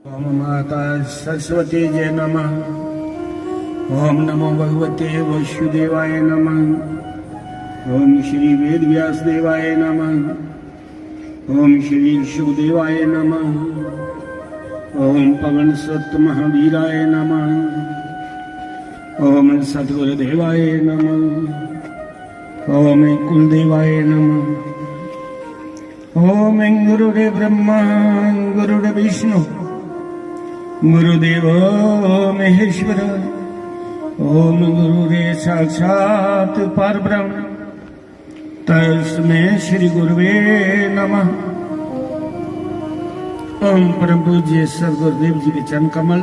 ओम माता सरस्वती जय नमः। ओम नमो भगवते वसुदेवाय नमः। ओम श्री वेद व्यास देवाय नमः। ओम श्री शिवदेवाय नमः। ओम पवन सत्त महावीराय नमः। ओम सद्गुरुदेवाय नमः। ओम कुलदेवाय नमः। ओम गुरुदेव ब्रह्मा गुरुदेव विष्णु गुरुदेव महेश्वर। ओम गुरुरे साक्षात परब्रह्म तस्मै श्री गुरुवे नमः। ओम परम पूज्य सदगुरुदेव जी के चरण कमल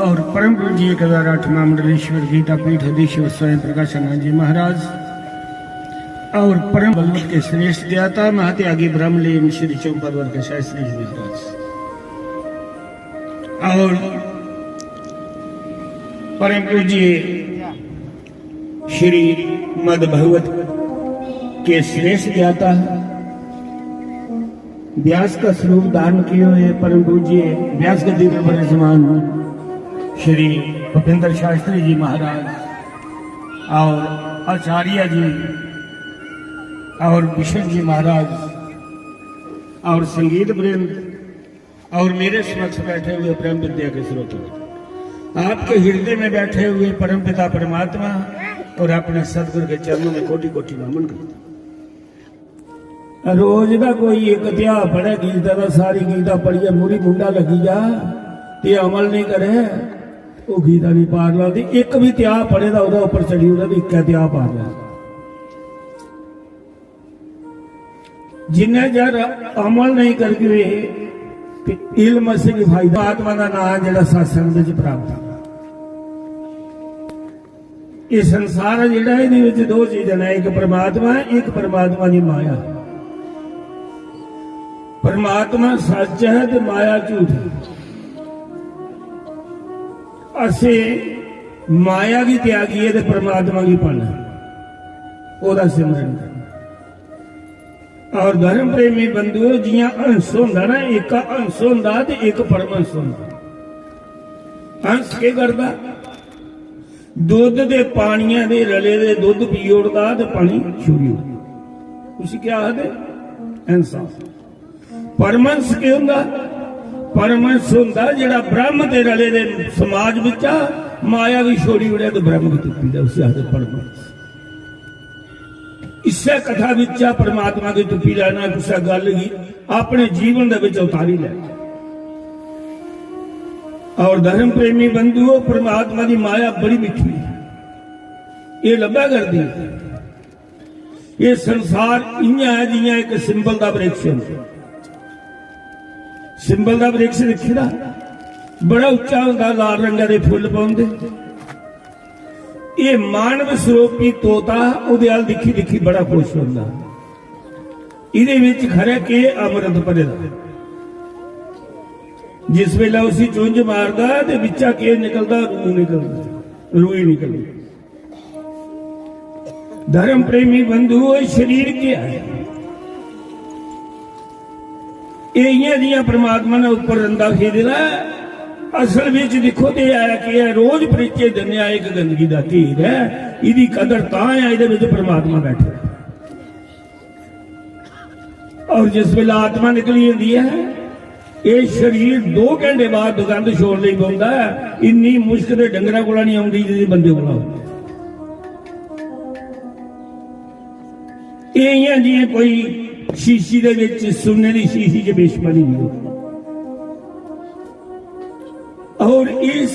और परम पूज्य 1008वां मंडलेश्वर गीता पीठ अधीश्वर स्वयं प्रकाशानंद जी महाराज और परम भगवत के श्रेष्ठ ज्ञाता महात्यागी ब्रह्मलीन श्री चौपरवर के शास्त्री जी महाराज और परम पूज्य श्री मद भगवत के श्रेष्ठ ज्ञाता व्यास का स्वरूप धारण किए हुए परम पूज्य व्यास गद्दी पर विराजमान श्री भूपेंद्र शास्त्री जी महाराज और आचार्य जी और विशेष जी महाराज और संगीत वृंद और मेरे समक्ष बैठे हुए प्रेम विद्या के स्रोत, आपके हृदय में बैठे हुए परम पिता परमात्मा और अपने सदगुरु के चरणों में कोटि कोटि नमन करता। रोज का कोई एक त्याग पढ़े गीता का सारी गीता पढ़िए मूरी मुंडा लगी जा ते अमल नहीं करे वो गीता नहीं पार लाती। एक भी त्याग पढ़े तो ऊपर चढ़ी उन्होंने एक त्याग पार ला। जिन्हें जर अमल नहीं करके इल्म से भी फायदा आत्मा का नाम जरा सत्संग में प्राप्त है। ये संसार जिहड़ा इहदे दो चीज़ां ने, एक परमात्मा है एक परमात्मा की माया। परमात्मा सच है तो माया झूठ है। असे माया की त्यागी है तो परमात्मा की पालना ओदा सिमरन करना। और धर्म प्रेमी बंधुओं जिया अंश होंदा ना, एक अंश होंदा ते एक परमंश होंदा। अंश के करदा दुध दे पानियां दे रले दे दुध पी उड़दा ते पानी छुरी उसी क्या आखदे इंसाफ। परमंश के होंदा, परमंश होंदा जेड़ा ब्रह्म ते रले दे समाज विच माया भी छोड़ी उड़े तो ब्रह्म की तुप्पी दा उसी आखदे परमंश। इसे कथा विच परमात्मा की तुप्पी लेना किसी गल की अपने जीवन दे विच उतारी लेना। और धर्म प्रेमी बंधुओं परमात्मा की माया बड़ी मिठी है, ये लभा करती है। ये संसार इयां है जियां एक सिंबल का वृक्ष है। सिंबल का वृक्ष देखी ना बड़ा उच्चा होंदा, लाल रंग के फुल पाउंदे। ये मानव स्वरूपी तोता उहदे अल दिखी दिखी बड़ा खुश होंदा। इहदे विच खरे के अमृत भरेदा। जिस वेले उसी चुंझ मारदा ते विचा के निकलदा, रूई निकलदी। धर्म प्रेमी बंधुओं शरीर क्या है? इहियां जियां परमात्मा ने ऊपर रंदा खेददा असल विच देखो तो आया कि रोज परिचय देने एक गंदगी का धीर है। इहदी कदर तां है इहदे विच परमात्मा बैठे। और जिस वेले आत्मा निकली होंदी है ये शरीर 2 घंटे बाद दुगंध छोड़ नहीं पाउंदा। इन्नी मुश्किल डंगरां कोल नहीं आउंदी जिहदी बंदे कोल आउंदी। इहियां जियां कोई शीशी दे विच सोने दी शीशी च बेशमनी नहीं होती। और इस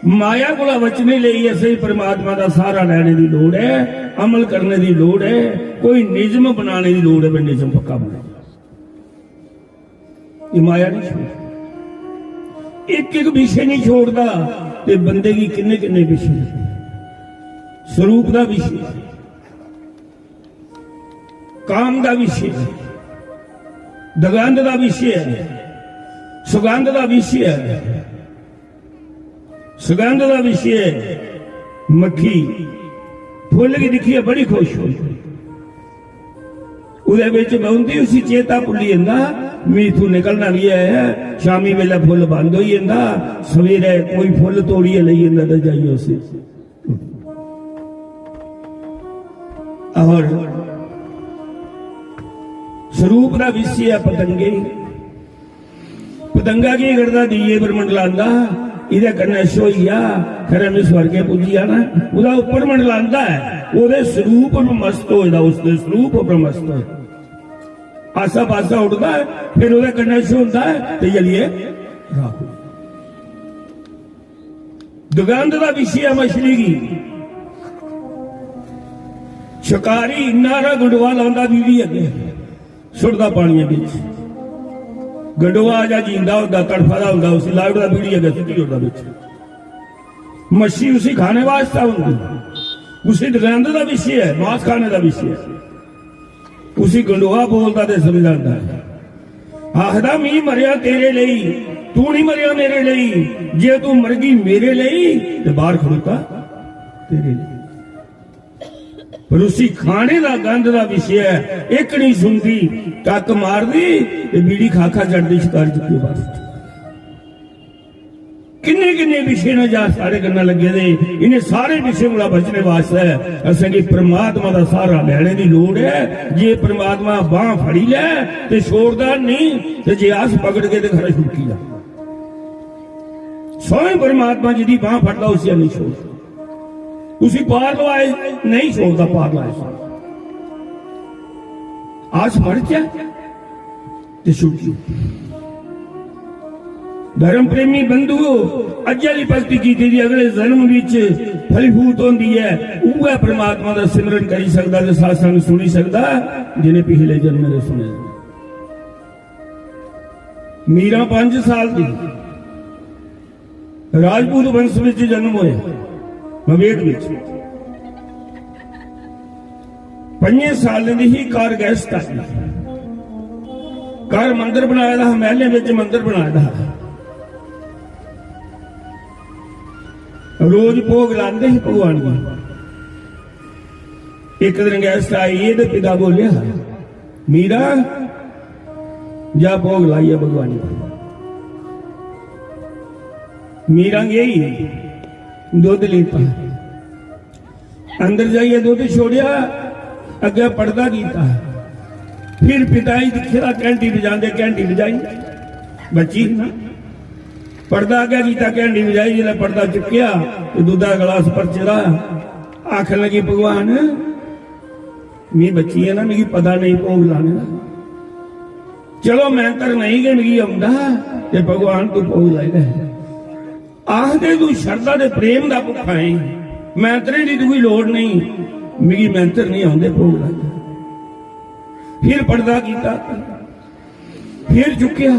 माया को बचने लिए असें परमात्मा का सहारा लेने की लोड़ है, अमल करने की लोड़ है, कोई निजम बनाने की लोड़ है। निजम पक्का बना ये माया नहीं छोड़, एक एक विषय नहीं छोड़ता। ते बंदे की किन्ने किन्ने विषय, स्वरूप का विषय, काम का विषय, दगंध का विषय है, सुगंध का विषय है। सुगंध का विषय मक्खी फुल की दिखी है बड़ी खुश हो, ਉਹਦੇ ਵਿੱਚ ਬਹੁੰਦੀ ਉसी चेता भुली ਜਾਂਦਾ मीठू निकलना भी है शामी वेले फुल बंद हो जाता सवेरे कोई फुल तोड़िए ले जाता रजाइयों से और स्वरूप का विषय है पतंगे पतंगा की करता दीए परमंडलांदा इहदे कन्ने सोईया खरे में स्वर्गे पुजिया ना उहदा उपर मंडलांदा है उहदे स्वरूप पर मस्त होएदा उसके स्वरूप पर मस्त होए आसा पासा उड़ता है फिर उहदे कन्ने सो होंदा है ते जलिए राहु दुगंध का विषय है मछली की शिकारी इन्ना गुंडवा लाउंदा बीवी अगे सुटदा पानी बिच गंडोआ जा जींदा होंदा तड़फदा होंदा उसी लाउड़ा बीड़ी अगे सुटी होंदा बिच मच्छी उसी खाने वास्ते होंदी उसी दुगंध का विषय है मांस खाने का विषय है उसी गंडोआ बोलता ते समझाता है आखदा मी मरिया तेरे लिए तू नहीं मरिया मेरे लिए जे तू मर गई मेरे लिए ते बाहर खड़ोता तेरे लिए पर उसी खाने का गंध का विषय है एक नहीं सुनती टक मार दी बीड़ी खाखा चढ़ती शिकार चुकी बस किन्ने किन्ने विषय ने जा सारे करना लगे दे इन्हें सारे विषय को बचने वास्ते असें परमात्मा का सहारा लेने की लोड़ है जे परमात्मा बांह फड़ी ले तो छोड़दा नहीं तो जे आस पकड़ के तो खरा छुटकी जा स्वयं परमात्मा जिदी बांह फड़ता उसे नहीं छोड़ता उसी पार लवाए नहीं छोड़ता पार लाए आस मर जाए तो छुटकी धर्म प्रेमी बंधु अजली भक्ति की थी अगले जन्म विच फलीभूत होंदी है उह परमात्मा का सिमरन करी सकता ते सत्संग सुनी सकता जिन्हें पिछले जन्म में सुने मीरा 5 साल की राजपूत वंश में जन्म होया मवेद विच 5 साल ही कार गैस्ट आई कार मंदिर बनाया था महले में मंदिर बनाया था रोज भोग लाते ही भगवान की एक दिन गैस्ट आई ये तो पिता बोलिया मीरा जा भोग लाइए भगवान को मीरा गई दूध लेता अंदर जाइए दूध छोड़िया अगे पड़दा कीता फिर पिता ही दिखेगा घंटी बजाते घंटी बजाई बची ना पर्दा क्या किया घंटी बजाई जिला पर्दा चुकया तो दूधा गिलास पर चढ़ा आखन लगी भगवान मी बच्ची है ना मिगी पता नहीं भोग लाने का चलो मैं कर नहीं गए मिगी आंदा ते भगवान तू भोग लाएगा आखदे तू शरदा दे प्रेम दा भुखा है मैंतरे दी कोई लोड़ नहीं मिगी मैंतर नहीं आंदे भोग लाएगा फिर पर्दा किया फिर चुकया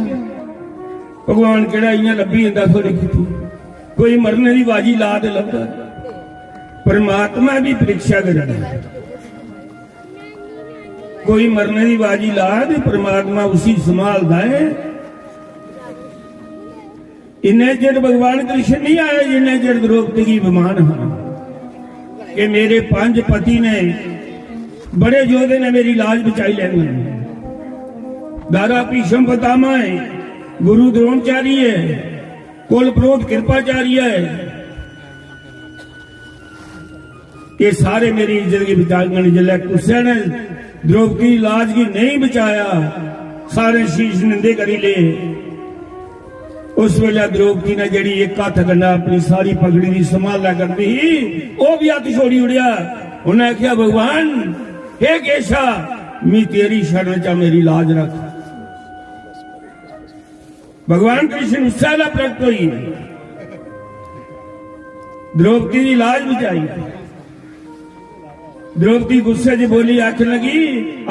भगवान केड़ा इं लभी जाता थोड़ी की कोई मरने की बाजी ला दे लगता परमात्मा भी परीक्षा करता कोई मरने की बाजी ला दे परमात्मा उसी संभालता है इन्ने चिर भगवान कृष्ण नहीं आए जिन्ने चिर द्रौपदी की विमान हाँ कि मेरे 5 पति ने बड़े योद्धे ने मेरी लाज बचाई लेनी दादा भीष्म पितामह है गुरु द्रोणाचार्य है कुल प्रोत कृपाचार्य है ये सारे मेरी इज्जत की बचाने जिले कुछ ने द्रौपदी लाज की नहीं बचाया सारे शीश निंदे करी ले उस वेले द्रौपदी ने जड़ी एक हाथ कन्ना अपनी सारी पगड़ी की संभाला करती वो भी हथ छोड़ी उड़िया उन्हें आख्या भगवान हे केशा मी तेरी शरण चा मेरी लाज रख भगवान कृष्ण उससे प्रकट हुई द्रौपदी की लाज बचाई द्रौपदी गुस्से च बोली आखन लगी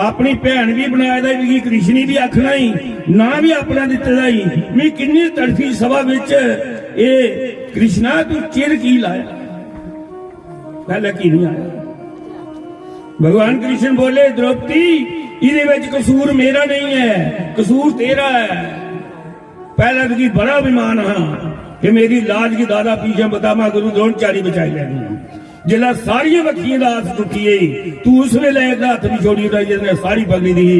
अपनी भैन भी बनाया मिगी कृष्णी भी आखना ही ना भी अपना दिता ही मैं किन्नी तड़फी सभा विच ए कृष्णा तू चिर की लाया पहले की नहीं आया भगवान कृष्ण बोले द्रौपदी इहदे विच कसूर मेरा नहीं है कसूर तेरा है पहले तो की बड़ा अभिमान हाँ कि मेरी लाज की दादा पीछे बतामा गुरु द्रोणाचार्य बचाई लेनी जिला सारिया बखियां दा आस टुटिए तू उस वेले एक हाथ भी छोड़ी उठाई जिसने सारी पगड़ी दी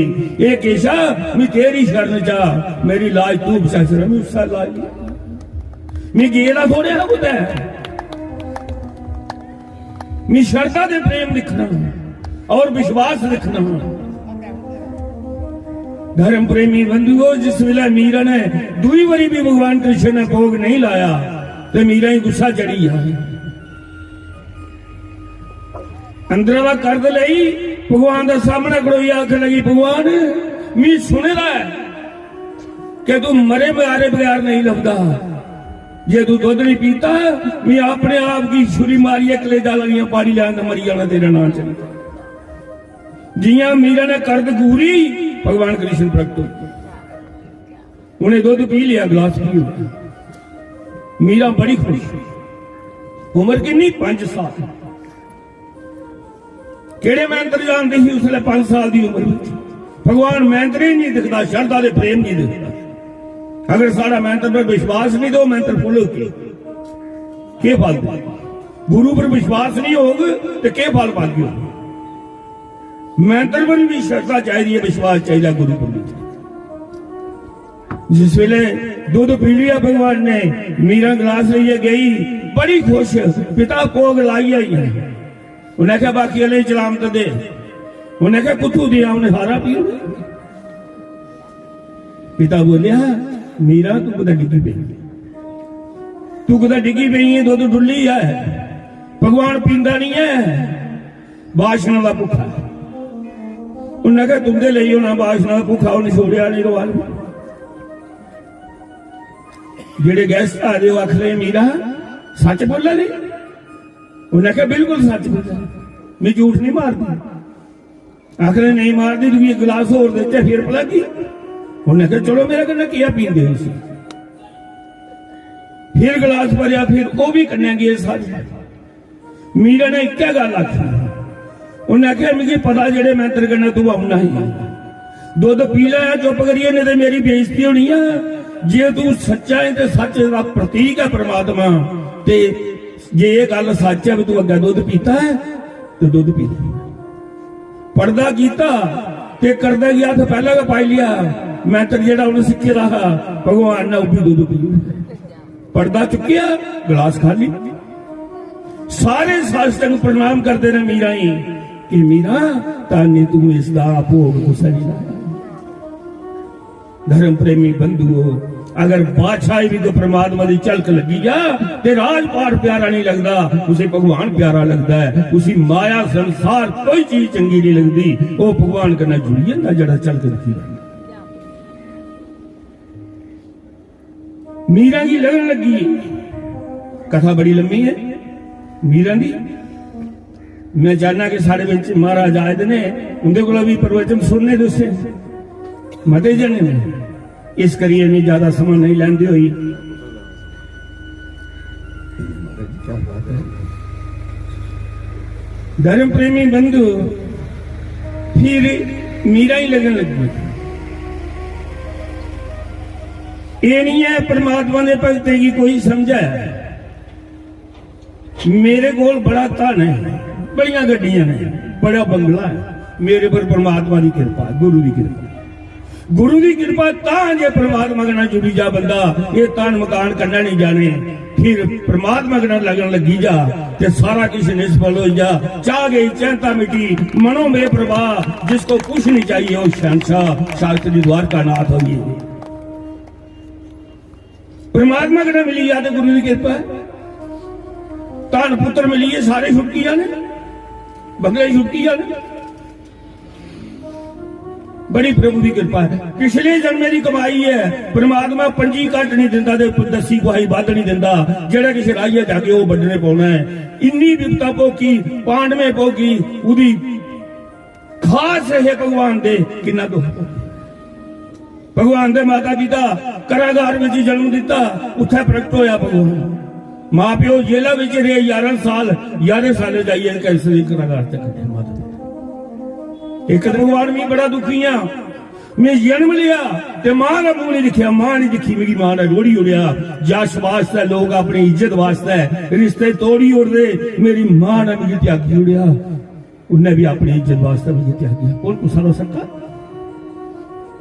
ए केशा मैं तेरी शरण चा मेरी लाज तू बचास मैं उसका लाज मैं गेला थोड़े ना कुछ मैं श्रद्धा दे प्रेम दिखना और विश्वास दिखना। धर्म प्रेमी बंधुओं जिस वेले मीरा ने दूई बारी भी भगवान कृष्ण ने भोग नहीं लाया तो मीरा ही गुस्सा चढ़ी है अंदर कर लई भगवान के सामने खड़ोई आख लगी भगवान मैं सुने दा है कि तू मरे बगैर बगैर नहीं लगता जे तू दुध नहीं पीता मैं अपने आप की छुरी मारिए कलेजा लगियां पानी लैन मरी जाना तेरे नाम चल जियां मीरा ने करद गूरी भगवान कृष्ण प्रकट हो उन्हें दुध पी लिया गिलास पी मीरा बड़ी खुश उम्र किन्नी 5 साल केड़े मंत्र जानते ही उसने 5 साल की उम्र में भगवान मंत्र ही नहीं दिखता श्रद्धा दे प्रेम नहीं दिखता। अगर सारा मंत्र पर विश्वास नहीं तो मंत्र फुल के फल गुरु पर विश्वास नहीं होगा तो के फल पा गए मंत्र पर भी श्रद्धा चाहिए विश्वास चाहिए गुरु पर भी। जिस वेले दूध पी लिया भगवान ने मीरा गिलास लिए गई बड़ी खुश पिता भोग लाई आई है उन्हें क्या बाकी वाले चलामत दे उन्हें क्या कुछ दिया उन्हें सारा पी पिता बोलिया मीरा तू कदा डिगी पी तू कदा डिगी पई है दुध डुली है भगवान पींदा नहीं है बाशना का भुखा उन्हें क्या तुमदे लिए होना बाशना का भुखा उन्हें छोड़िया नहीं तो वाल जेडे गेस्ट आ रहे आख रहे मीरा सच बोला नहीं उन्हें कहा बिल्कुल सच बोला मैं झूठ नहीं मारती आखिर नहीं मारती तू एक गिलास और देते फिर पला की उन्हें कहा चलो मेरा कहना किया पींदे उसे फिर गिलास भरिया फिर वो भी करने गए सारे मीरा ने एक गल आखी उन्हें आख्या मुझे पता जेडे मंत्र करना तू आना ही दुध पी लिया चुप करिए नहीं तो मेरी बेइज्जती होनी है जे तू सच्चा है तो सच का प्रतीक है परमात्मा ते जे ये गल सच है तू अगर दुध पीता है तो दुध पी पढ़दा कीता ते करदा गया तो पहला का पाई लिया मंत्र जेड़ा उन्हें सीखे रहा भगवान ने भी दुध पी पढ़दा चुकिया गिलास खाली सारे शास्त्र प्रणाम करते ने मीरा ही कि मीरा ताने तू इसदा भोग कुछ नहीं लाया। धर्म प्रेमी बंधुओं अगर बादशाही भी तो परमात्मा की झलक लगी जा ते राजपाट प्यारा नहीं लगता उसे भगवान प्यारा लगता है उसी माया संसार कोई चीज चंगी नहीं लगती वो भगवान करना जुड़ी जाता जड़ा झलक दिखी मीरा की लगन लगी कथा बड़ी लंबी है मीरा की मैं जानना कि साढ़े बच्च महाराज आए ने उनके को भी प्रवचन सुनने दूसरे मते जने ने इस करिए नहीं ज्यादा समय नहीं लेंदे हुई धर्म प्रेमी बंधु फिर मीरा ही लगन लगी ये नहीं है परमात्मा ने भगते की कोई समझा मेरे को बड़ा धन है बड़िया गड्डियां ने बड़ा बंगला है मेरे पर परमात्मा की कृपा गुरु की कृपा जे परमात्मा के जुड़ी जा बंदा ये तन मकान करना नहीं जाने फिर परमात्मा के लगन लगी जा ते सारा किस निष्फल हो जा चाह गई चिंता मिटी मनो में प्रवाह जिसको कुछ नहीं चाहिए वो शहंशाह शास्त्री द्वारका नाथ होगी परमात्मा के मिली जा गुरु की कृपा धन पुत्र मिली सारे छुटकी जाने बंगले छुटकी जाने बड़ी प्रभु की कृपा है पिछले जन्मे की कमाई है परमात्मा पंजी घट नहीं दिंदा ते 10 गुआही वध नहीं दिंदा जेड़ा किसी राहिए जाके वो बड्डने पाउना है इन्नी विपता भोगी पांडवे भोगी उदी खास है भगवान दे किन्ना दुख भगवान दे माता पिता कारागार में जन्म दिता उत्थे प्रगट होया भगवान मां प्यो जेला विच रहे 11 साल जाइए कैसे कारागार तक माता एक भगवान भी बड़ा दुखी मैं जन्म लिया ते मां का मुंह नहीं दिखिया, मां नहीं दिखी, मेरी मां ने रोड़ी उड़िया। जश वास्ते लोग अपनी इज्जत वास्ते रिश्ते तोड़ी उड़दे, मेरी मां ने मुझे त्यागी उड़िया, उन्हें भी अपनी इज्जत वास्ते मुझे त्यागी। कौन गुस्सा हो सकता?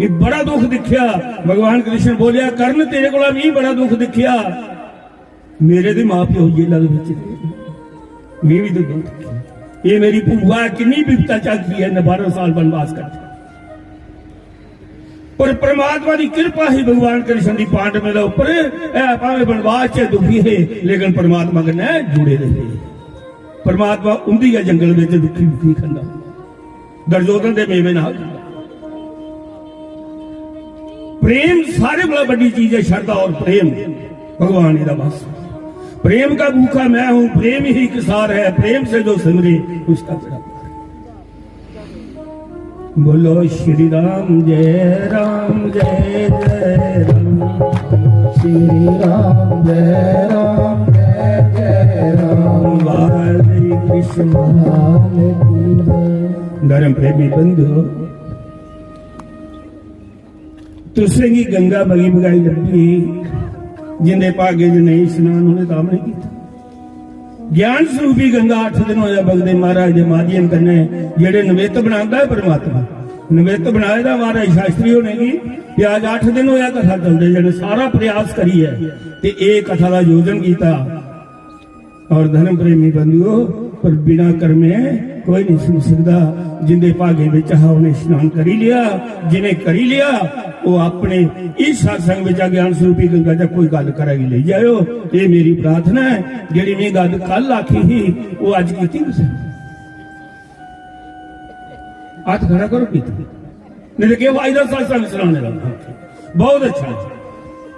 मैं बड़ा दुख दिखिया। भगवान कृष्ण बोलिया, कर्ण तेरे को भी बड़ा दुख दिखिया, मेरे दे मां प्यो जेल मैं भी तो दुख दिखिया। ये मेरी भूआ किन्नी विपता चाकी है, 12 साल वनवास कर। पर परमात्मा की कृपा ही भगवान कृष्ण की पांडव मेरे ऊपर भावे वनवास से दुखी है, लेकिन परमात्मा के जुड़े रहे। परमात्मा उंदी है जंगल में दुखी दुखी खंदा, दुर्योधन के मेवे ना। प्रेम सारे बड़ा बड़ी चीज है, श्रद्धा और प्रेम भगवान ही बस। प्रेम का भूखा मैं हूं, प्रेम ही किसार है, प्रेम से जो सिमरे उसका बड़ा। बोलो श्री राम जय राम जय जय राम, श्री राम जय राम जय जय राम, वाले कृष्ण धर्म प्रेमी बंधु, तुसेंगी गंगा बगी बगाई लगी, जिंदे भागे च नहीं स्नान उन्हें ताम नहीं किया। ज्ञान स्वरूपी गंगा 8 दिन होया बगदे महाराज के माध्यम कन्ने, जेड़े निमित्त बनाता है परमात्मा, निमित्त बनाए दा महाराज शास्त्री होने की। ते आज 8 दिन होया कथा चलते, जेने सारा प्रयास करी है ते एक कथा का आयोजन किया। और धर्म प्रेमी बंधुओं, पर बिना कर्मे कोई नहीं सुन सकता। जिंदे भागे विच हा उन्हें स्नान करी लिया, जिन्हें करी लिया वो अपने इस सत्संग विच ज्ञान स्वरूपी गंगा च कोई गल कराई ले जाओ। ये मेरी प्रार्थना है, जिहड़ी मैं गल कल आखी ही वो अज की तुसीं हाथ खड़ा करो कीती, नहीं तो फायदा सत्संग सुनाने लगा। बहुत अच्छा,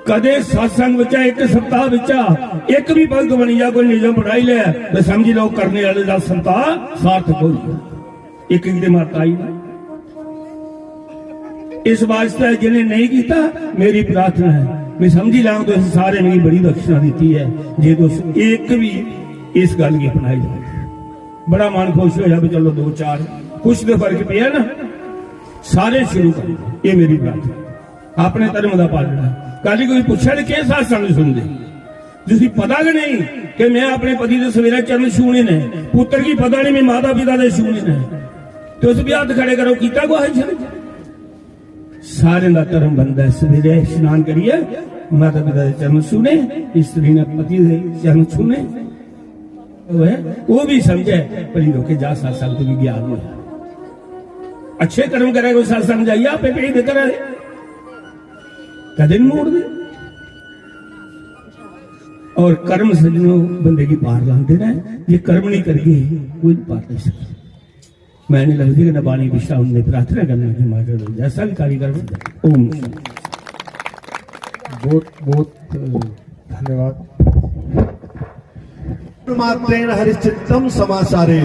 कदे सत्संग विच एक सप्ताह विच एक भी भगत बनी जा कोई नियम बनाई लिया तो समझ लो करने वाले का सप्ताह सार्थक हो गया। एक एक माता आई इस वास्ते जिन्हें नहीं किया, मेरी प्रार्थना है मैं समझी ला तो सारे मेरी बड़ी दक्षिणा दी है। जे तो एक भी इस गल की अपनाई जाए, बड़ा मन खुश हो जाए। चलो 2-4 कुछ तो फर्क पिया ना, सारे शुरू कर। ये मेरी प्रार्थना, अपने धर्म का पालना। कल कोई पूछा कि सत्संग सुनते, जिसकी पता कि नहीं कि मैं अपने पति के सवेरे चरण छूने ने, पुत्र की पता नहीं मैं माता पिता के छूने ने, तो उस भी हाथ खड़े करो किता को है। सारे का धर्म बनता है, सवेरे स्नान करिए माता पिता के चरण छूने, स्त्री ने पति के चरण छूने, वो भी समझे परी रोके जा सत्संग तो भी ज्ञान हो। अच्छे कर्म करे सत्संग जाइए, आप पेट करे कदे मोड़ दे। और कर्म सज्जनों बंदे की पार लाते रहे, ये कर्म नहीं करिए कोई पार नहीं सकता। मैंने लगती कि नबानी विश्वा उनने प्रार्थना करना कि माता जैसा भी कार्य कर। ओम बहुत बहुत धन्यवाद। मात्रेण हरिचित्तम समाचारे,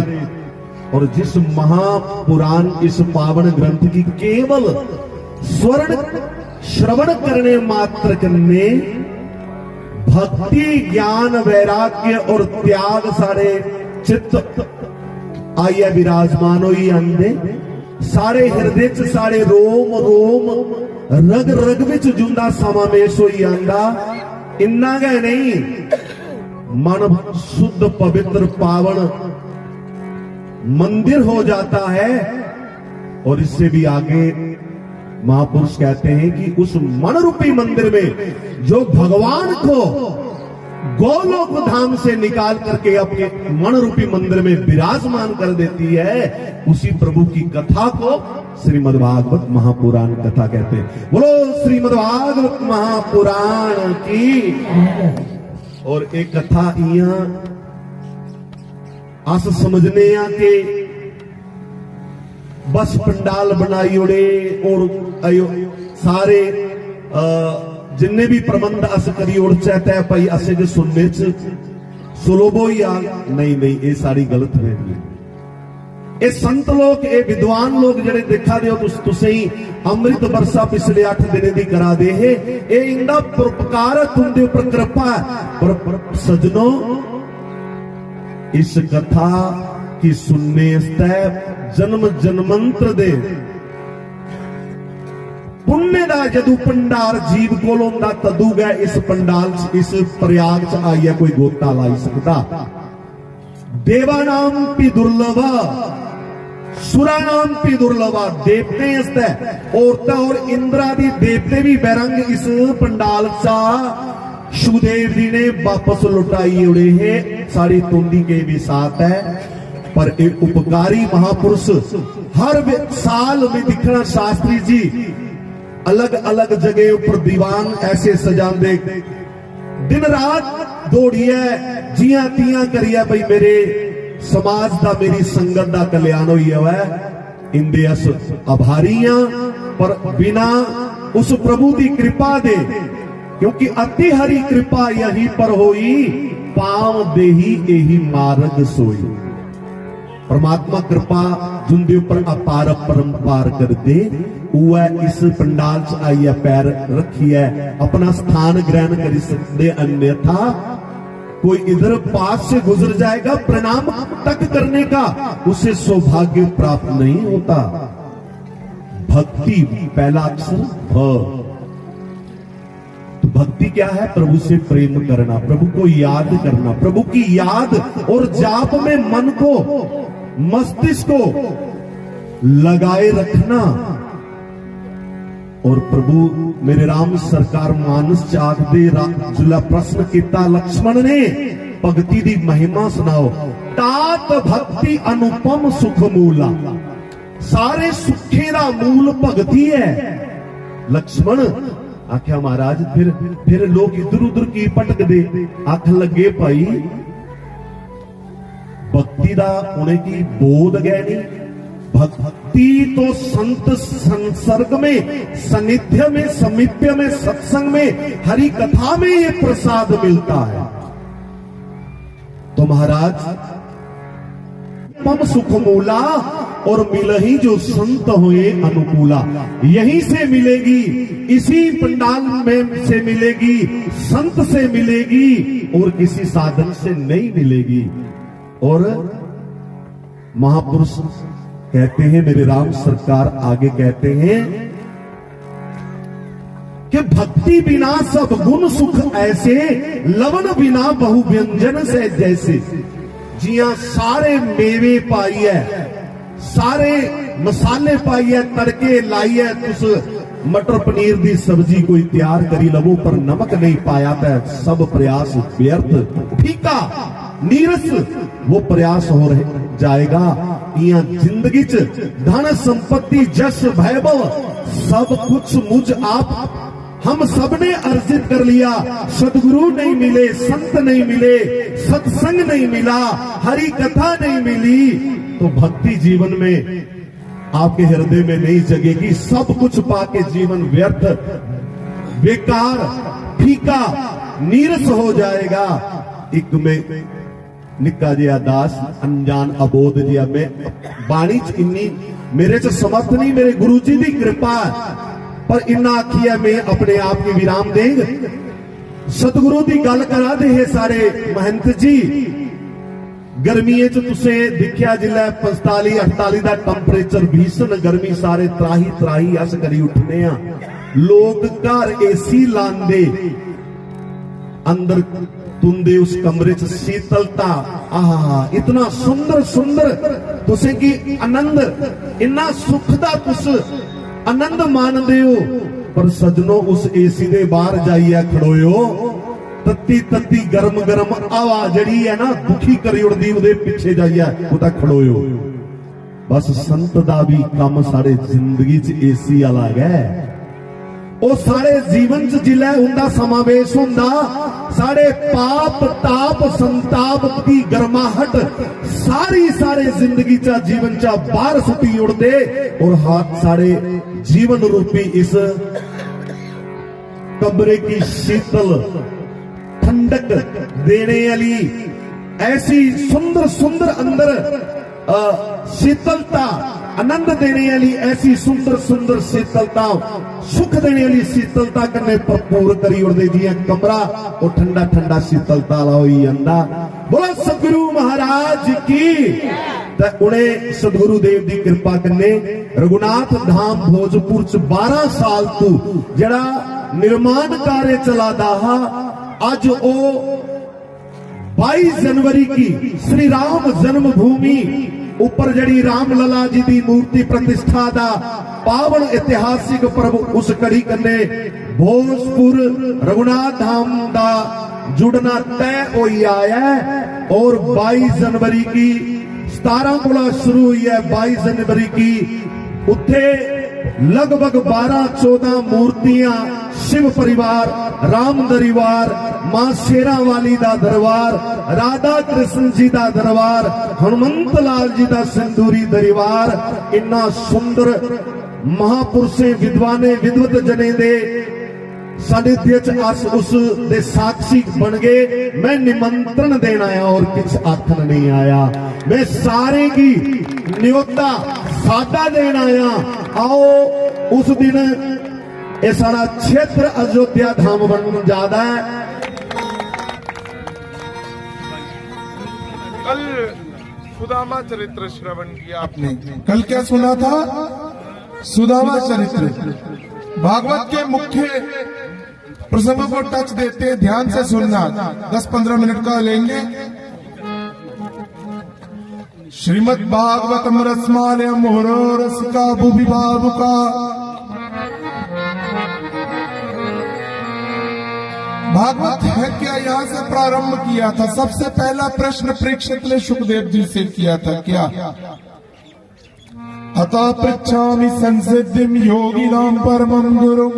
और जिस महापुराण इस पावन ग्रंथ की केवल स्वर्ण श्रवण करने मात्र करने भक्ति ज्ञान वैराग्य और त्याग सारे चित्त आइए विराजमान होई आंदे, सारे हृदय च सारे रोम रोम रग रग विच जुंदा समावेश होई आंदा। इन्ना गै नहीं, मन शुद्ध पवित्र पावन मंदिर हो जाता है। और इससे भी आगे महापुरुष कहते हैं कि उस मन रूपी मंदिर में जो भगवान को गोलोक धाम से निकाल करके अपने मन रूपी मंदिर में विराजमान कर देती है, उसी प्रभु की कथा को श्रीमद्भागवत महापुराण कथा कहते हैं। बोलो श्रीमद्भागवत महापुराण की। और एक कथा इया अस समझने के बस पंडाल बनाई उड़े और सारे जिन्ने भी प्रबंध अस करी उड़ चाहता है भाई असे जो सुनने सुलोबो ही आ नहीं ये सारी गलत है। ये संत लोग ये विद्वान लोग जड़े देखा दे तुसे ही अमृत वर्षा पिछले 8 दिन की करा दे है, ये इंदा परोपकार तुंदे ऊपर कृपा। पर सजनों इस कथा की सुनने जन्म जन्मंत्र दे दा जदू भंडार जीव कोल हुंदा तदू गै इस पंडाल च इस प्रयाग च आइया कोई गोता लाई सकता। देवा नाम भी दुर्लभा सुरा नाम भी दुर्लभा देवते इसते औरतां और इंद्रा दी देवते भी बैरंग इस पंडाल चा शुभदेव जी ने वापस लुटाई उड़े है साड़ी तुंदी के भी साथ है। पर एक उपकारी महापुरुष हर साल में दिखना शास्त्री जी अलग अलग जगह ऊपर दीवान ऐसे सजांदे दिन रात दौड़िए जियां तियां करिए भाई मेरे समाज दा मेरी संगत दा कल्याण होई है। इंदे अस आभारी हां पर बिना उस प्रभु की कृपा दे क्योंकि अति हरी कृपा यही पर होई पाव देही यही मार्ग सोई। परमात्मा कृपा जिंदे ऊपर अपार परंपार कर दे वह इस पंडाल च आइया पैर रखी है अपना स्थान ग्रहण कर सकते अन्यथा कोई इधर पास से गुजर जाएगा प्रणाम तक करने का उसे सौभाग्य प्राप्त नहीं होता। भक्ति पहला अक्षर भ। तो भक्ति क्या है? प्रभु से प्रेम करना, प्रभु को याद करना, प्रभु की याद और जाप में मन को मस्तिष्क को लगाए रखना। और प्रभु मेरे राम सरकार मानस चाक दे जुला प्रश्न किया लक्ष्मण ने भगती दी महिमा सुनाओ। तात भक्ति अनुपम सुख मूला, सारे सुखे दा मूल भगती है। लक्ष्मण आख्या महाराज फिर लोग इधर उधर की भटक दे आख लगे भाई भक्ति दा उन्हें की बोध गए नहीं। भक्ति तो संत संसर्ग में सानिध्य में समीप्य में सत्संग में हरि कथा में ये प्रसाद मिलता है। तो महाराज मम सुख मूला और मिलही जो संत हुए अनुकूला, यहीं से मिलेगी, इसी पंडाल में से मिलेगी, संत से मिलेगी और किसी साधन से नहीं मिलेगी। और महापुरुष कहते हैं मेरे राम सरकार आगे कहते हैं कि भक्ति बिना सब गुण सुख ऐसे, लवण बिना बहु व्यंजन से जैसे। जिया सारे मेवे पाई है, सारे मसाले पाई है, तड़के लाई है, तुस मटर पनीर दी सब्जी कोई तैयार करी लवो पर नमक नहीं पाया था, सब प्रयास व्यर्थ फीका नीरस वो प्रयास हो जाएगा। यहाँ जिंदगी च धन संपत्ति जश वैभव सब कुछ मुझ आप हम सबने अर्जित कर लिया, सदगुरु नहीं मिले, संत नहीं मिले, सत्संग नहीं मिला, हरि कथा नहीं मिली, तो भक्ति जीवन में आपके हृदय में नहीं जगेगी। सब कुछ पाके जीवन व्यर्थ बेकार फीका नीरस हो जाएगा। एक में निक्का जिहा दास अनजान अबोध जिहा में बाणी च इन्नी मेरे च समर्थ नहीं, मेरे गुरु जी की कृपा पर इन्ना आखिया मैं अपने आप की विराम देंगे। सतगुरु की गल करा दे है सारे महंत जी। गर्मियों च तुसे दिखिया जिला 45-48 का टंपरेचर भीषण गर्मी, सारे त्राही त्राही अस करी उठने आ। लोग घर एसी लांदे अंदर तुंदे उस कमरे च शीतलता, आहा इतना सुंदर सुंदर तुसे की आनंद इन्ना सुख दा तुस आनंद मानदे हो। पर सजनों उस एसी दे बाहर जाइए खड़ोयो, तत्ती तत्ती गरम गरम हवा जड़ी है ना दुखी करी उड़दी उदे पिछे जाइए उदा खड़ोयो। बस संत दा भी काम सारे जिंदगी च एसी अलग है। ਉਹ सारे जीवन च जिले उनका समावेश हुंदा, सारे पाप ताप संताप की गर्माहट सारी सारे जिंदगी चा जीवन चा बाहर सुटी उड़दे और हाथ सारे जीवन रूपी इस कमरे की शीतल ठंडक देने वाली ऐसी सुंदर सुंदर अंदर शीतलता आनंद देने वाली ऐसी सुंदर सुंदर शीतलता सुख देने वाली शीतलता कने भरपूर करी उड़दे जियां कमरा और ठंडा ठंडा शीतलता होई अंदा। बोलो सतगुरु महाराज की। तो उन्हें सदगुरु देव की कृपा कन्ने रघुनाथ धाम भोजपुर च 12 साल तू जड़ा निर्माण कार्य चला दाहा अज ओ 22 जनवरी की श्री राम जन्मभूमि ऊपर जड़ी रामलला जी की मूर्ति प्रतिष्ठा दा पावन ऐतिहासिक पर्व उस कड़ी कन्ने भोजपुर रघुनाथ धाम दा जुड़ना तय हो आया है। और 22 जनवरी की 17 को शुरू हुई है, 22 जनवरी की उत्थे लगभग 12-14 मूर्तियां शिव परिवार, राम दरबार, मां शेरा वाली दा दरबार, राधा कृष्ण जी दा दरबार, हनुमंत लाल जी दा सिंदूरी दरबार, इन्ना सुंदर महापुरुषे विद्वाने विद्वत जने दे सानिध्य च अस उस दे साक्षी बन गए। मैं निमंत्रण देना आया और कुछ आखन नहीं आया, मैं सारे की न्योता सादा देना आया। आओ उस दिन ये सारा क्षेत्र अयोध्या धाम बन जाता है। कल सुदामा चरित्र श्रवण किया आपने, कल क्या सुना था? सुदामा चरित्र भागवत के मुख्य प्रसंगों को टच देते ध्यान से सुनना, 10-15 मिनट का लेंगे। श्रीमद् भागवतम रसमालयम मुहुरो रसिका भूभि भावुका भागवत है क्या, यहाँ से प्रारंभ किया था। सबसे पहला प्रश्न परीक्षित ने सुखदेव जी से किया था, क्या? अतः पृच्छामि संसिद्धिम योगिनां परमं गुरुं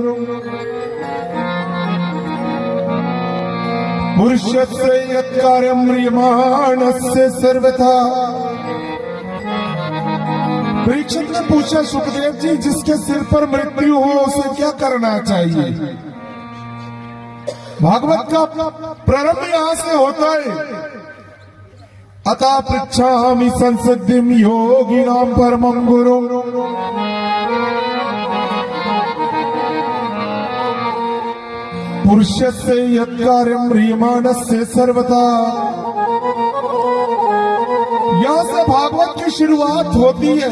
पुरुषस्य यत्कार्यं म्रियमाणस्य सर्वथा। परीक्षित ने पूछा, सुखदेव जी जिसके सिर पर मृत्यु हो उसे क्या करना चाहिए? भागवत का प्रारंभ यहां से होता है। अतः पृच्छामि संसिद्धिं योगिनां परमं गुरुं पुरुषस्य यत्कार्यं म्रियमाणस्य सर्वथा। यहां से भागवत की शुरुआत होती है।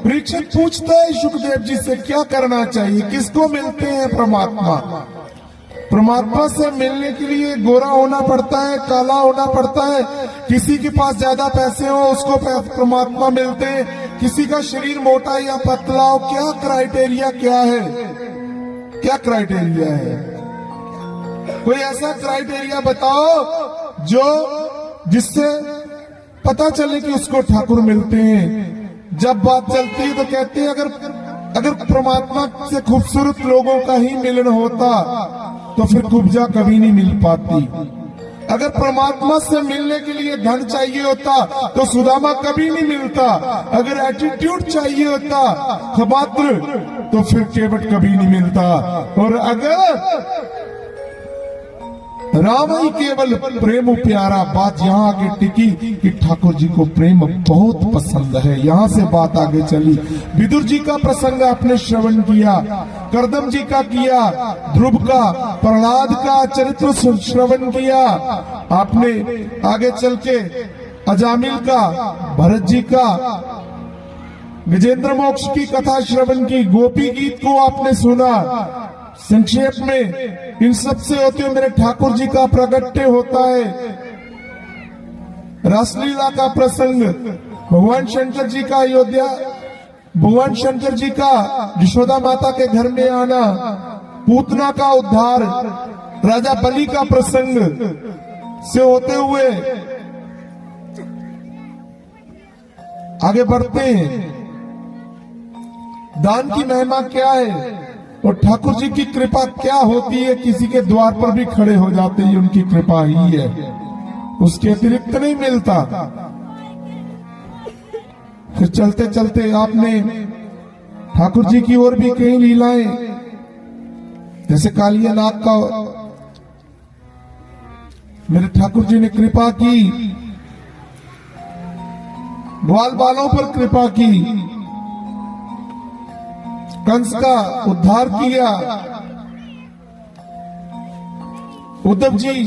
परीक्षित पूछता है सुखदेव जी से क्या करना चाहिए, किसको मिलते हैं परमात्मा? परमात्मा से मिलने के लिए गोरा होना पड़ता है, काला होना पड़ता है, किसी के पास ज्यादा पैसे हो उसको परमात्मा मिलते हैं, किसी का शरीर मोटा या पतला हो, क्या क्राइटेरिया क्या है? क्या क्राइटेरिया है? कोई ऐसा क्राइटेरिया बताओ जो जिससे पता चले कि उसको ठाकुर मिलते हैं। जब बात चलती है तो कहते हैं अगर परमात्मा से खूबसूरत लोगों का ही मिलन होता तो फिर कुब्जा कभी नहीं मिल पाती। अगर परमात्मा से मिलने के लिए धन चाहिए होता तो सुदामा कभी नहीं मिलता। अगर एटीट्यूड चाहिए होता खमात्र तो फिर केवट कभी नहीं मिलता। और अगर राम ही केवल प्रेम प्यारा, बात यहाँ आगे टिकी कि ठाकुर जी को प्रेम बहुत पसंद है। यहाँ से बात आगे चली। विदुर जी का प्रसंग आपने श्रवण किया, करदम जी का किया, ध्रुव का, प्रहलाद का चरित्र श्रवण किया आपने। आगे चल के अजामिल का, भरत जी का, गजेंद्र मोक्ष की कथा श्रवण की, गोपी गीत को आपने सुना। संक्षेप में इन सब से होते हुए मेरे ठाकुर जी का प्रगट्य होता है। रासलीला का प्रसंग, भगवान शंकर जी का अयोध्या, भगवान शंकर जी का यशोदा माता के घर में आना, पूतना का उद्धार, राजा बलि का प्रसंग से होते हुए आगे बढ़ते हैं। दान की महिमा क्या है और ठाकुर जी की कृपा क्या होती है? किसी के द्वार पर भी खड़े हो जाते हैं, उनकी कृपा ही है, उसके अतिरिक्त नहीं मिलता। फिर चलते चलते आपने ठाकुर जी की ओर भी कई लीलाएं, जैसे कालिया नाग का मेरे ठाकुर जी ने कृपा की, ग्वाल बालों पर कृपा की, कंस का उद्धार किया, उद्धव जी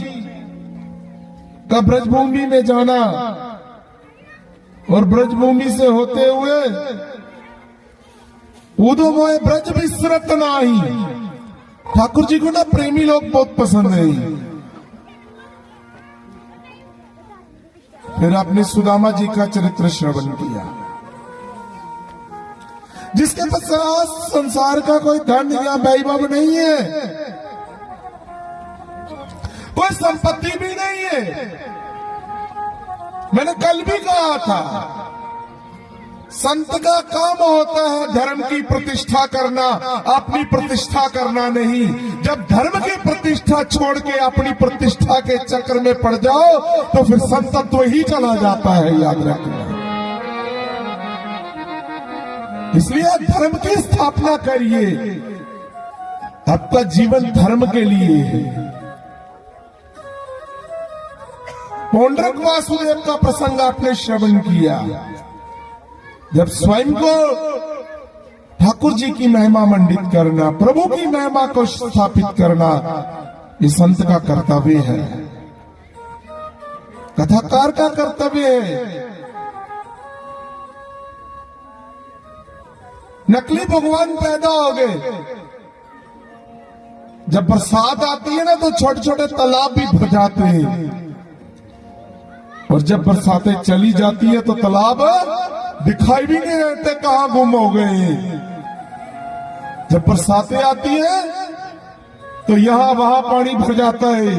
का ब्रजभूमि में जाना, और ब्रजभूमि से होते हुए उदो मोए ब्रज विसरत नाही। ठाकुर जी को ना प्रेमी लोग बहुत पसंद है। फिर आपने सुदामा जी का चरित्र श्रवण किया, जिसके पास संसार का कोई धन या वैभव नहीं है, कोई संपत्ति भी नहीं है। मैंने कल भी कहा था, संत का काम होता है धर्म की प्रतिष्ठा करना, अपनी प्रतिष्ठा करना नहीं। जब धर्म की प्रतिष्ठा छोड़ के अपनी प्रतिष्ठा के चक्कर में पड़ जाओ तो फिर संतत्व ही चला जाता है, याद रखना। इसलिए धर्म की स्थापना करिए। आपका जीवन धर्म के लिए है। पौंड्रक वासुदेव का प्रसंग आपने श्रवण किया, जब स्वयं को ठाकुर जी की महिमा मंडित करना, प्रभु की महिमा को स्थापित करना, ये संत का कर्तव्य है, कथाकार का कर्तव्य है। नकली भगवान पैदा हो गए। जब बरसात आती है ना तो छोटे छोटे तालाब भी भर जाते हैं, और जब बरसातें चली जाती है तो तालाब दिखाई भी नहीं रहते, कहां गुम हो गए। जब बरसातें आती है तो यहां वहां पानी भर जाता है,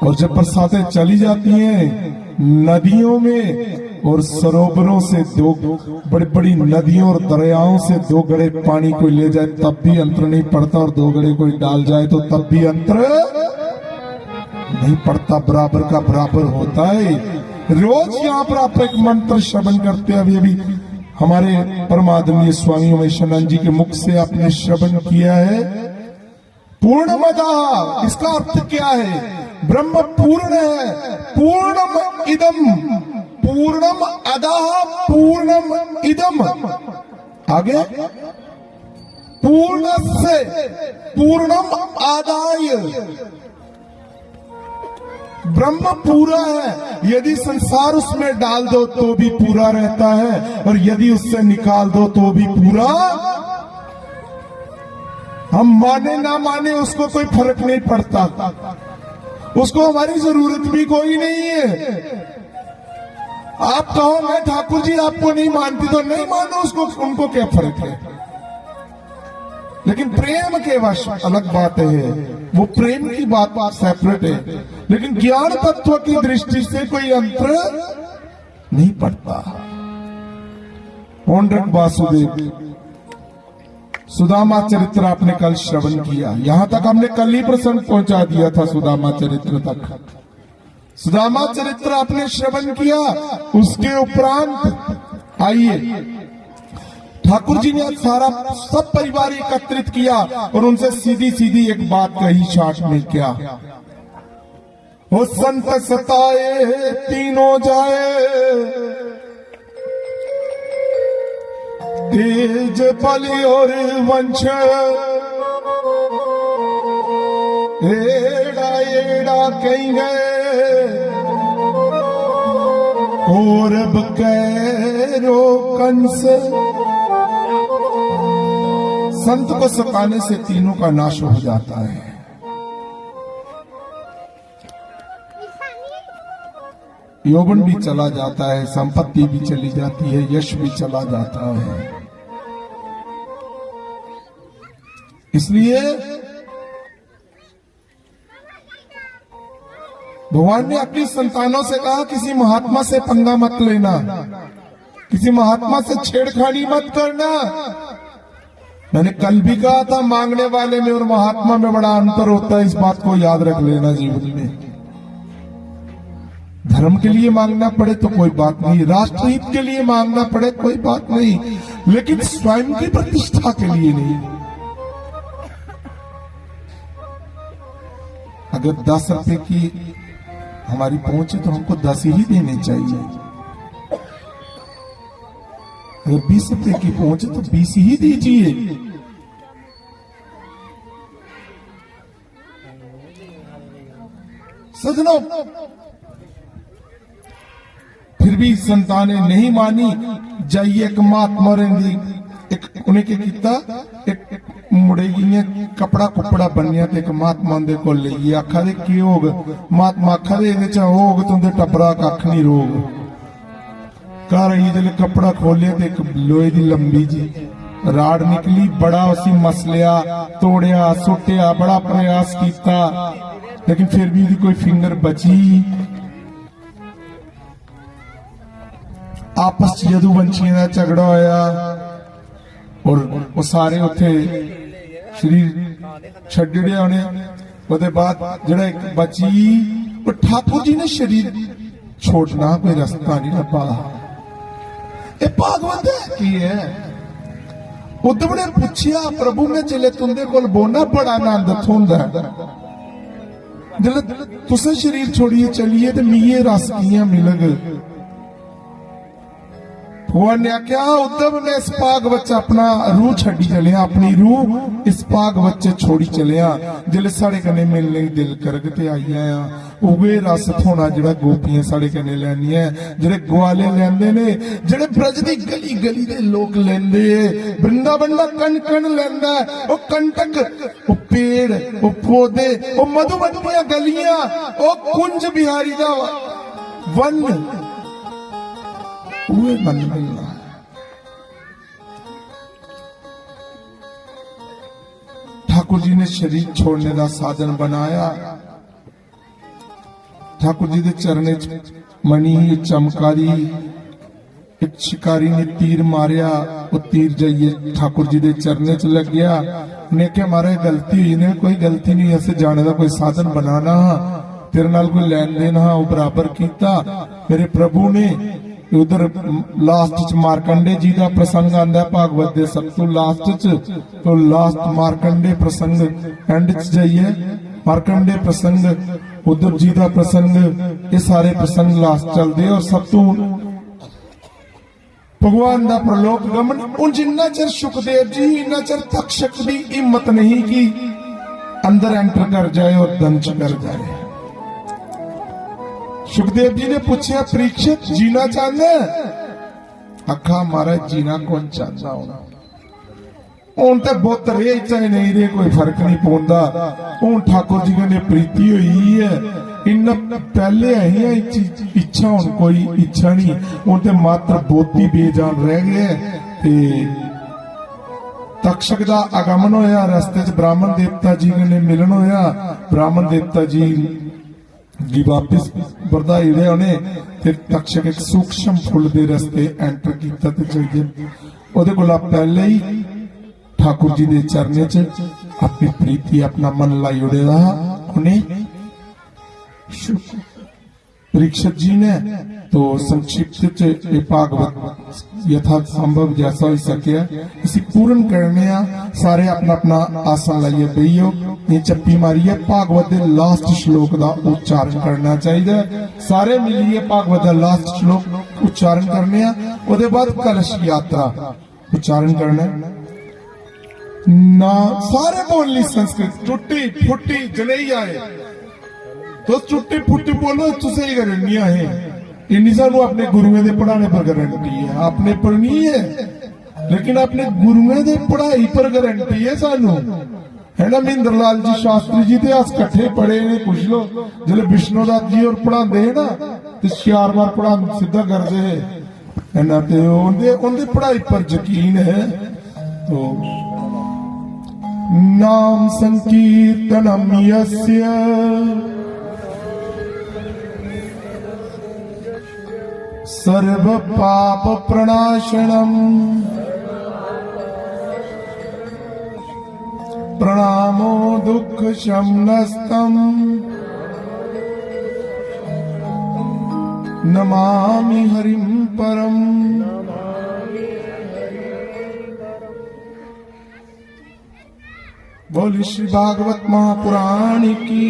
और जब बरसातें चली जाती हैं, नदियों में और सरोवरों से दो बड़ी बड़ी नदियों और दरियाओं से दो गड़े पानी कोई ले जाए तब भी अंतर नहीं पड़ता, और दो गड़े कोई डाल जाए तो तब भी अंतर नहीं पड़ता, बराबर का बराबर होता है। रोज यहाँ पर आप एक मंत्र श्रवण करते हैं। अभी हमारे परमादरणीय स्वामी उमेशानंद जी के मुख से आपने श्रवण किया है, पूर्णमदः। इसका अर्थ क्या है? ब्रह्म पूर्ण है, पूर्णम इदम, पूर्णम अदः, पूर्णम इदम। आगे पूर्णस्य पूर्णम आदाय। ब्रह्म पूरा है, यदि संसार उसमें डाल दो तो भी पूरा रहता है, और यदि उससे निकाल दो तो भी पूरा। हम माने ना माने उसको कोई फर्क नहीं पड़ता, उसको हमारी जरूरत भी कोई नहीं है। आप कहो मैं ठाकुर जी आपको नहीं मानती, तो नहीं मानो उसको, उनको क्या फर्क है। लेकिन प्रेम के वश अलग बात है, वो प्रेम की बात सेपरेट है। लेकिन ज्ञान तत्व की दृष्टि से कोई अंतर नहीं पड़ता। पौंड्रक वासुदेव, सुदामा चरित्र आपने कल श्रवण किया। यहां तक हमने कल ही प्रसंग पहुंचा दिया था, सुदामा चरित्र तक। सुदामा चरित्र आपने श्रवण किया, उसके उपरांत आइए ठाकुर जी ने सारा सब परिवार एकत्रित किया और उनसे सीधी सीधी एक बात कही शाट में, क्या? वो संत सताए तीनों जाए, तेज बलि और वंश, एड़ा एड़ा कहीं गए, कौरव कैरो कंस। संत को सताने से तीनों का नाश हो जाता है। यौवन भी चला जाता है, संपत्ति भी चली जाती है, यश भी चला जाता है। इसलिए भगवान ने अपनी संतानों से कहा, किसी महात्मा से पंगा मत लेना, किसी महात्मा से छेड़खानी मत करना। मैंने कल भी कहा था, मांगने वाले में और महात्मा में बड़ा अंतर होता है, इस बात को याद रख लेना जीवन में। धर्म के लिए मांगना पड़े तो कोई बात नहीं, राष्ट्रहित के लिए मांगना पड़े कोई बात नहीं, लेकिन स्वयं की प्रतिष्ठा के लिए नहीं। अगर 10 रुपए की हमारी पहुंचे तो हमको 10 ही देने चाहिए। अगर 20 रुपए की पहुंचे तो 20 ही दीजिए। सजनों, भी संताने नहीं मानी, जाइए एक महात्मा रही एक उन्हें क्या किया, एक मुड़ेगी ने कपड़ा कुपड़ा बनया ते एक महात्मा दे को ले आखा दे की होग, महात्मा आखा दे इहदे च होग तुंदे टबरा कख नहीं रोग। घर आई जल्द कपड़ा खोलिया ते एक लोहे दी लंबी जी राड़ निकली, बड़ा उसी मसलिया तोड़िया सुटिया, बड़ा प्रयास किया लेकिन फिर भी उसकी कोई फिंगर बची। आपस च यदुवंशियों का झगड़ा होया और वो सारे उथे शरीर छड्डिया उन्हें। उसके बाद जड़ा एक बची वो ठाकुर जी ने शरीर छोड़ना कोई रास्ता नहीं लभा। ये भागवत है की है। उद्धव ने पूछा प्रभु में चले तुंदे कोल बोना बड़ा आनंद थोंदा जल्द तुसे शरीर छोड़िए चलिए तो मिये रस कियां मिलग। भगवान ने आख्या उद्धव ने इस पाग बच्चा अपना रूह छड़ी चलिया, अपनी रूह इस पाग बच्चे छोड़ी चलिया। जिले साढ़े कने मिलने दिल करगते आई आया उवे रस थोना जड़ा गोपियां साढ़े कने लैनी है, जेड़े ग्वाले लैंदे ने, जेड़े ब्रज दी गली गली दे लोग लैंदे, वृंदावन दा कण कण लैंदा, ओ कंटक, ओ पेड़, ओ पौधे, ओ मधुबनियां गलियां, ओ कुंज बिहारी दा वन उहे मन मिलना। ठाकुर जी ने शरीर छोड़ने का साधन बनाया। ठाकुर जी के चरणे मणि चमकारी, एक शिकारी ने तीर मारिया, वो तीर जाइए ठाकुर जी के चरणे च लग गया। ने क्या मारा गलती हुई ने, कोई गलती नहीं, ऐसे जाने का कोई साधन बनाना तेरे नाल कोई लेन देन हा वो बराबर किया। मेरे प्रभु ने उधर लास्ट च मारकंडे जी का प्रसंग आंदा भागवत दे सब तो लास्ट च, तो लास्ट मारकंडे प्रसंग एंड च जाइए मारकंडे प्रसंग, उद्धव जी का प्रसंग, ये सारे प्रसंग लास्ट चलते और सब तो भगवान का प्रलोक गमन। उन जिन्ना चर सुखदेव जी इन्ना चर तक्षक की हिम्मत नहीं की अंदर एंटर कर जाए और दंश कर जाए। सुखदेव जी ने पूछा परीक्षित जीना चाहते? आखा महाराज जीना कौन चाहता होना, हूं तो बहुत रे चाहे नहीं रे कोई फर्क नहीं पौंदा। हूं ठाकुर जी ने प्रीति हुई है, इन पहले है इच्छा हूं कोई इच्छा नहीं, हूं तो मात्र बोती बेजान रह गए। तक्षक का आगमन होया, रस्ते च ब्राह्मण देवता जी ने मिलन होया, ब्राह्मण देवता जी वापिस बरदाई रहे उन्हें। फिर तक्षक एक सूक्ष्म फुल दे रस्ते एंटर किया ते चलिए ओदे कोला पहले ही ठाकुर जी दे चरने च अपनी प्रीति अपना मन लाई उड़े रहा उन्हें। परीक्षित जी ने तो संक्षिप्त भागवत यथा संभव जैसा हो सके इसी पूर्ण करने सारे अपना अपना आसन लाइए बइयो, ये चप्पी मारिए, भागवत के लास्ट श्लोक का उच्चारण करना चाहिए। सारे मिलिए भागवत का लास्ट श्लोक उच्चारण करने, उसके बाद कलश यात्रा उच्चारण करना ना। सारे बोलनी संस्कृत टुट्टी फुट्टी जनेई आए तो टुट्टी फुट्टी बोलो तुसे ही करनिया है। इन्हीं सानू अपने गुरुओं के पढ़ाने पर गारंटी है, अपने पर नहीं है लेकिन अपने गुरुओं के पढ़ाई पर गारंटी है सानू, है ना। महेंद्र लाल जी शास्त्री जी थे अस कट्ठे पढ़े ने, पूछ लो जिले विष्णुदास जी और पढ़ाते है ना तो 4 बार पढ़ा सीधा करते है ना, तो उनके पढ़ाई पर यकीन है। तो नाम संकीर्तनम यस्य सर्व पाप प्रणाशनम प्रणामो दुख शमनस्तम नमामि हरिम परम। बोल श्री भागवत महापुराण की।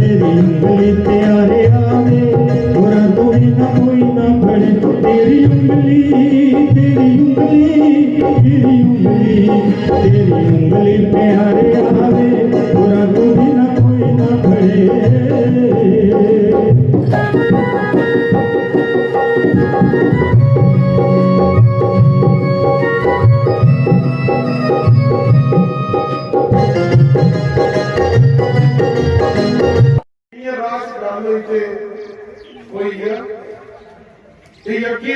तेरी उंगली प्यारे आवे और कोई ना फड़े तेरी उंगली तेरी उंगली तेरी उंगली तेरी उंगली प्यारे आवे और कोई ना फड़े। ये राज ब्राह्मण के कोई है ये यज्ञ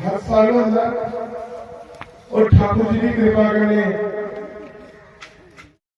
हर सालों अंदर और ठाकुर जी की कृपा करने